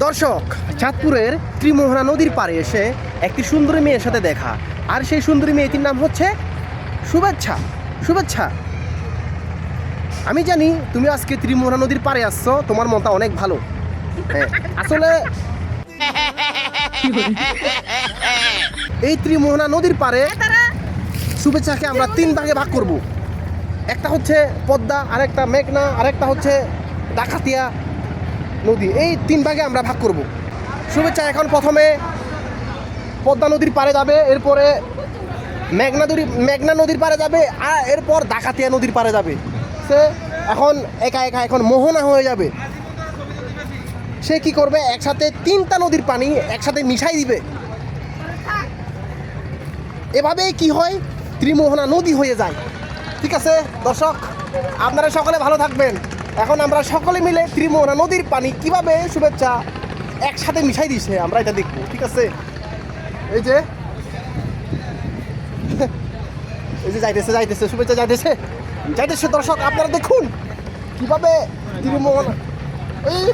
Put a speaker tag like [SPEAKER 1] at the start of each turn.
[SPEAKER 1] দর্শক, চাঁদপুরের ত্রিমোহনা নদীর পাড়ে এসে একটি সুন্দরী মেয়ের সাথে দেখা, আর সেই সুন্দরী মেয়েটির নাম হচ্ছে শুভেচ্ছা। শুভেচ্ছা, আমি জানি তুমি আজকে ত্রিমোহনা নদীর পাড়ে আসছো, তোমার মনটা অনেক ভালো। হ্যাঁ, আসলে এই ত্রিমোহনা নদীর পাড়ে শুভেচ্ছাকে আমরা তিন ভাগে ভাগ করব। একটা হচ্ছে পদ্মা, আরেকটা মেঘনা, আরেকটা হচ্ছে ডাকাতিয়া নদী। এই তিন ভাগে আমরা ভাগ করব। শুভেচ্ছা এখন প্রথমে পদ্মা নদীর পাড়ে যাবে, এরপরে মেঘনা নদীর পাড়ে যাবে, আর এরপর ডাকাতিয়া নদীর পাড়ে যাবে। সে এখন একা একা এখন মোহনা হয়ে যাবে। সে কি করবে, একসাথে তিনটা নদীর পানি একসাথে মিশাই দিবে। এভাবেই কি হয়, ত্রিমোহনা নদী হয়ে যায়। ঠিক আছে দর্শক, আপনারা সকলে ভালো থাকবেন। এখন আমরা সকলে মিলে ত্রিমোহনা নদীর পানি কিভাবে শুভেচ্ছা একসাথে মিশাই দিছে আমরা এটা দেখবো। ঠিক আছে, এই যে যাইতেছে শুভেচ্ছা যাইতেছে দর্শক, আপনারা দেখুন কিভাবে ত্রিমোহনা এই